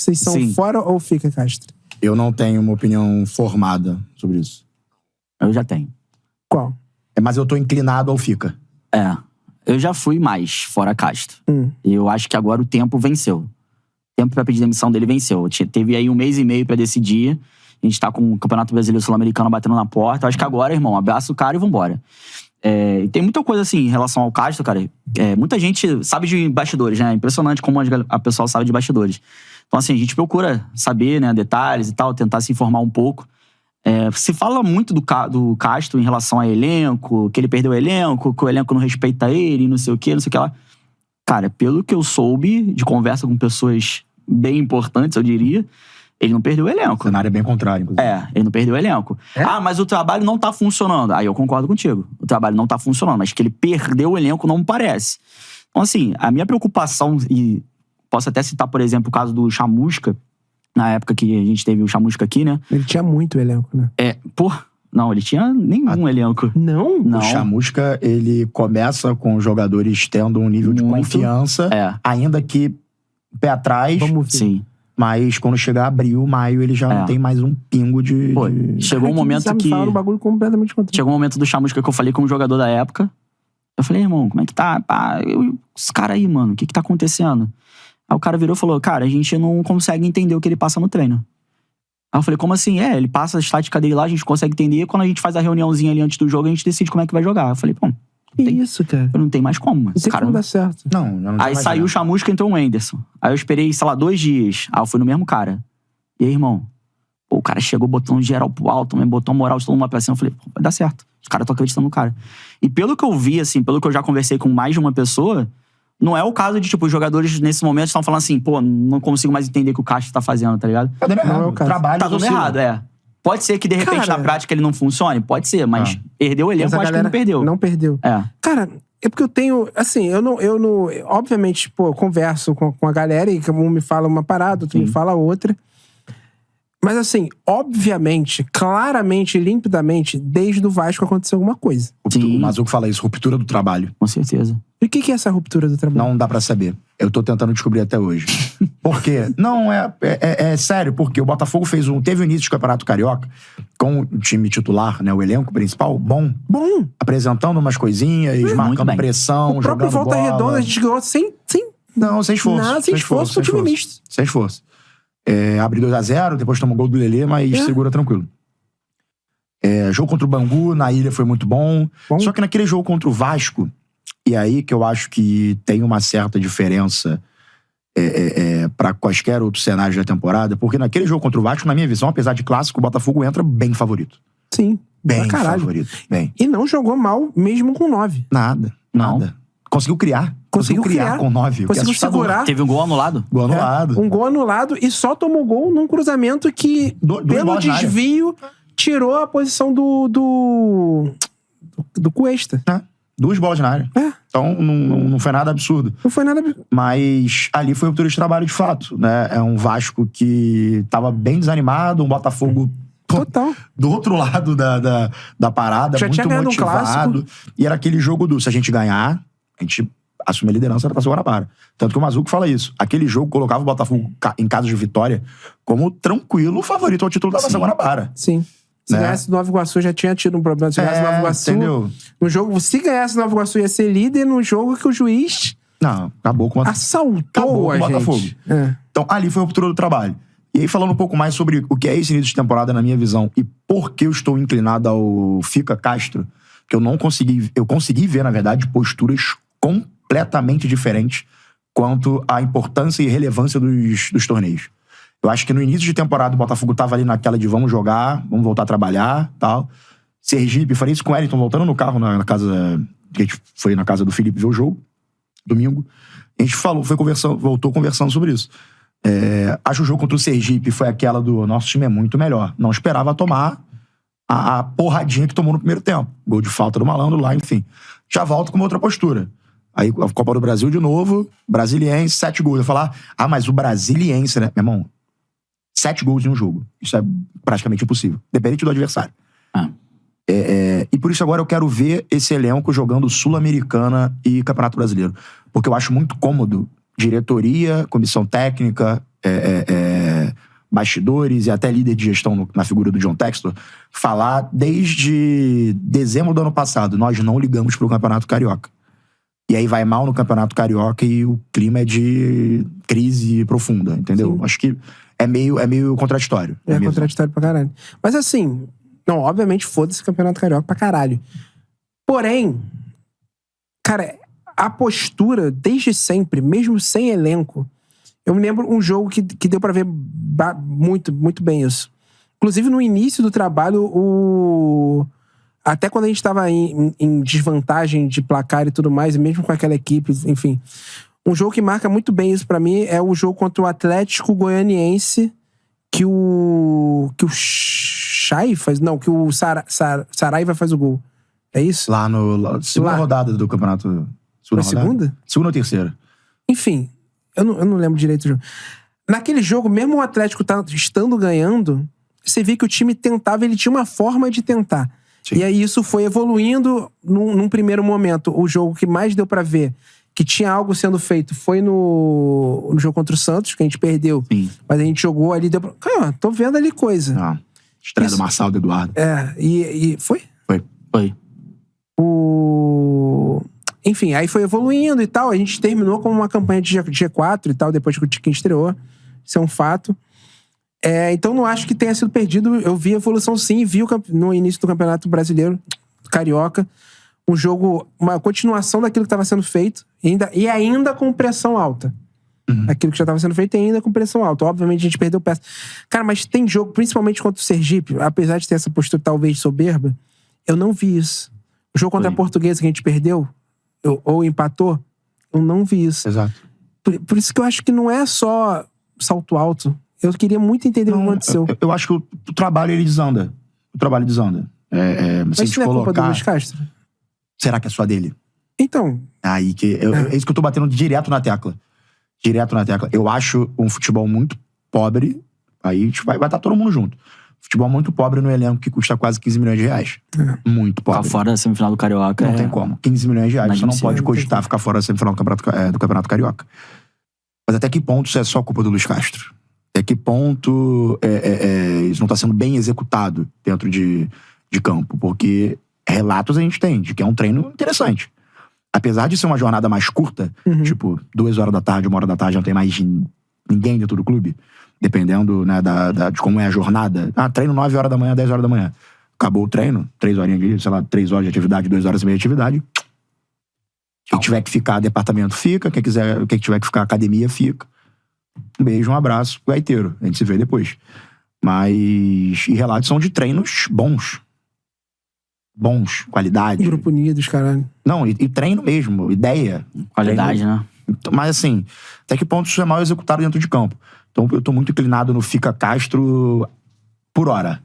Vocês são Sim. fora ou fica, Castro? Eu não tenho uma opinião formada sobre isso. Eu já tenho. Qual? Mas eu tô inclinado ao fica. Eu já fui mais fora Castro. E eu acho que agora o tempo venceu. O tempo pra pedir demissão dele venceu. Teve aí 1 mês e meio pra decidir. A gente tá com o Campeonato Brasileiro Sul-Americano batendo na porta. Eu acho que agora, irmão, abraça o cara e vambora. E tem muita coisa assim em relação ao Castro, cara. Muita gente sabe de bastidores, né? É impressionante como a pessoa sabe de bastidores. Então, assim, a gente procura saber, né, detalhes e tal, tentar se informar um pouco. Se fala muito do Castro em relação a elenco, que ele perdeu o elenco, que o elenco não respeita ele, não sei o que lá. Cara, pelo que eu soube de conversa com pessoas bem importantes, eu diria, ele não perdeu o elenco. O cenário é bem contrário, inclusive. Ele não perdeu o elenco. Mas o trabalho não tá funcionando. Aí eu concordo contigo. O trabalho não tá funcionando, mas que ele perdeu o elenco não me parece. Então, assim, a minha preocupação, e posso até citar, por exemplo, o caso do Chamusca, na época que a gente teve o Chamusca aqui, né? Ele tinha muito elenco, né? Não, ele tinha nenhum elenco. Não? Não. O Chamusca, ele começa com os jogadores tendo um nível de confiança, ainda que pé atrás. Vamos ver. Sim. Mas quando chegar abril, maio, ele já não tem mais um pingo de... Chegou um momento que... um bagulho completamente contrário. Chegou um momento do Chamusca que eu falei com um jogador da época. Eu falei, irmão, como é que tá? Os caras aí, mano, o que tá acontecendo? Aí o cara virou e falou, cara, a gente não consegue entender o que ele passa no treino. Aí eu falei, como assim? Ele passa a estática dele lá, a gente consegue entender. Quando a gente faz a reuniãozinha ali antes do jogo, a gente decide como é que vai jogar. Eu falei, isso, cara? Não tem mais como. Não tem como dar certo. Não Aí saiu o Chamusca e entrou o Anderson. Aí eu esperei, sei lá, 2 dias. Aí eu fui no mesmo cara. E aí, irmão? O cara chegou botando geral pro alto, botou moral de todo mundo pra cima. Eu falei, vai dar certo. Os caras estão acreditando no cara. E pelo que eu vi, assim, pelo que eu já conversei com mais de uma pessoa, não é o caso de, tipo, os jogadores nesse momento estão falando assim, não consigo mais entender o que o Castro tá fazendo, tá ligado? Tá dando errado. o caso. Trabalho Tá dando errado, Pode ser que, de repente, Cara, na prática ele não funcione? Pode ser, mas perdeu o elenco, eu acho que ele não perdeu. Não perdeu. Cara, é porque eu tenho... Assim, eu não obviamente, pô, eu converso com a galera e um me fala uma parada, outro me fala outra. Mas assim, obviamente, claramente, limpidamente, desde o Vasco aconteceu alguma coisa. O Mazuco fala isso, ruptura do trabalho. Com certeza. E o que é essa ruptura do trabalho? Não dá pra saber. Eu tô tentando descobrir até hoje. Por quê? Não, é sério, porque o Botafogo teve o início do Campeonato Carioca com o time titular, né, o elenco principal, bom. Apresentando umas coisinhas, marcando pressão, o próprio jogando Volta bola. Redonda, a gente ganhou sem esforço. Nada, sem esforço, com o time misto. Sem esforço. Abre 2-0, depois toma o gol do Lelê, mas segura tranquilo. Jogo contra o Bangu, na ilha foi muito bom. Só que naquele jogo contra o Vasco, e aí que eu acho que tem uma certa diferença pra quaisquer outros cenários da temporada, porque naquele jogo contra o Vasco, na minha visão, apesar de clássico, o Botafogo entra bem favorito. Sim, bem caralho. favorito. Bem. E não jogou mal, mesmo com 9. Nada. Conseguiu criar. Conseguiu criar com 9. Conseguiu segurar. Teve um gol anulado? Gol anulado. Um gol anulado e só tomou gol num cruzamento que, pelo desvio, tirou a posição do Cuesta. 2 bolas na área. Então, não foi nada absurdo. Não foi nada absurdo. Mas ali foi ruptura de trabalho de fato, né? É um Vasco que tava bem desanimado, um Botafogo total do outro lado da parada, já muito motivado. E era aquele jogo se a gente ganhar, a gente assume a liderança da Taça Guanabara. Tanto que o Mazuco fala isso. Aquele jogo colocava o Botafogo em caso de vitória como tranquilo favorito ao título da Taça Guanabara. Sim. Se ganhasse o Nova Iguaçu, já tinha tido um problema. Se ganhasse o Nova Iguaçu, entendeu? No jogo, se ganhasse o Nova Iguaçu, ia ser líder no jogo que o juiz acabou com assaltou a Botafogo. gente. Então, ali foi a ruptura do trabalho. E aí, falando um pouco mais sobre o que é esse início de temporada, na minha visão, e por que eu estou inclinado ao Fica Castro, que eu consegui ver, na verdade, posturas completamente diferentes quanto à importância e relevância dos torneios. Eu acho que no início de temporada o Botafogo tava ali naquela de vamos jogar, vamos voltar a trabalhar, tal. Sergipe, falei isso com o Wellington, voltando no carro na casa, que a gente foi na casa do Felipe ver o jogo, domingo. A gente voltou conversando sobre isso. Acho que o jogo contra o Sergipe foi aquela do nosso time é muito melhor. Não esperava tomar a porradinha que tomou no primeiro tempo. Gol de falta do Malandro lá, enfim. Já volto com uma outra postura. Aí a Copa do Brasil de novo, Brasiliense, 7 gols. Eu falar, mas o Brasiliense, né? Meu irmão, 7 gols em um jogo. Isso é praticamente impossível. Dependente do adversário. E por isso agora eu quero ver esse elenco jogando Sul-Americana e Campeonato Brasileiro. Porque eu acho muito cômodo diretoria, comissão técnica, bastidores e até líder de gestão na figura do John Textor, falar desde dezembro do ano passado, nós não ligamos pro Campeonato Carioca. E aí vai mal no Campeonato Carioca e o clima é de crise profunda, entendeu? Sim. Acho que é meio contraditório. É contraditório pra caralho. Mas assim, não, obviamente foda-se o Campeonato Carioca pra caralho. Porém, cara, a postura, desde sempre, mesmo sem elenco, eu me lembro um jogo que deu pra ver muito, muito bem isso. Inclusive, no início do trabalho, até quando a gente tava em desvantagem de placar e tudo mais, e mesmo com aquela equipe, enfim. Um jogo que marca muito bem isso pra mim é o jogo contra o Atlético Goianiense, que o Chay faz... Não, que o Saraiva faz o gol. É isso? Lá segunda rodada do campeonato. Segunda? Segunda ou terceira? Enfim, eu não lembro direito do jogo. Naquele jogo, mesmo o Atlético estando ganhando, você vê que o time tentava, ele tinha uma forma de tentar. Sim. E aí isso foi evoluindo num primeiro momento. O jogo que mais deu pra ver que tinha algo sendo feito foi no jogo contra o Santos, que a gente perdeu. Sim. Mas a gente jogou ali, deu pra... Cara, tô vendo ali coisa. Estreia do Marçal, do Eduardo. E foi? Foi. Enfim, aí foi evoluindo e tal. A gente terminou com uma campanha de G4 e tal, depois que o Tiquinho estreou. Isso é um fato. Então não acho que tenha sido perdido. Eu vi a evolução sim, vi no início do Campeonato Brasileiro, Carioca, um jogo, uma continuação daquilo que estava sendo feito, ainda com pressão alta. Uhum. Aquilo que já estava sendo feito ainda com pressão alta. Obviamente a gente perdeu peça. Cara, mas tem jogo, principalmente contra o Sergipe, apesar de ter essa postura talvez soberba, eu não vi isso. O jogo contra a Portuguesa que a gente perdeu, ou empatou, eu não vi isso. Exato. Por isso que eu acho que não é só salto alto. Eu queria muito entender o que aconteceu. Eu acho que o trabalho, ele desanda. O trabalho desanda. Mas isso não é culpa do Luiz Castro? Será que é só dele? Então... Aí que... É isso que eu tô batendo direto na tecla. Eu acho um futebol muito pobre. Aí vai estar todo mundo junto. Futebol muito pobre no elenco que custa quase 15 milhões de reais. Muito pobre. Ficar fora da semifinal do Carioca não tem como. 15 milhões de reais. Você não pode cogitar ficar fora da semifinal do Campeonato Carioca. Mas até que ponto isso é só culpa do Luiz Castro? Até que ponto isso não está sendo bem executado dentro de campo? Porque relatos a gente tem de que é um treino interessante. Apesar de ser uma jornada mais curta, tipo 2 horas da tarde, 1 hora da tarde, não tem mais ninguém dentro do clube, dependendo, né, de como é a jornada. Treino 9 horas da manhã, 10 horas da manhã. Acabou o treino, 3 horinhas ali, sei lá, 3 horas de atividade, 2 horas e meia de atividade. Quem tiver que ficar, departamento fica. Quem tiver que ficar, academia fica. Um beijo, um abraço, gaiteiro. A gente se vê depois. Mas... E relatos são de treinos bons. Bons, qualidade. Grupo Unidos, caralho. Não, e treino mesmo, ideia. Qualidade, treino. né? Mas assim, até que ponto isso é mal executado dentro de campo? Então eu tô muito inclinado no Fica Castro por hora.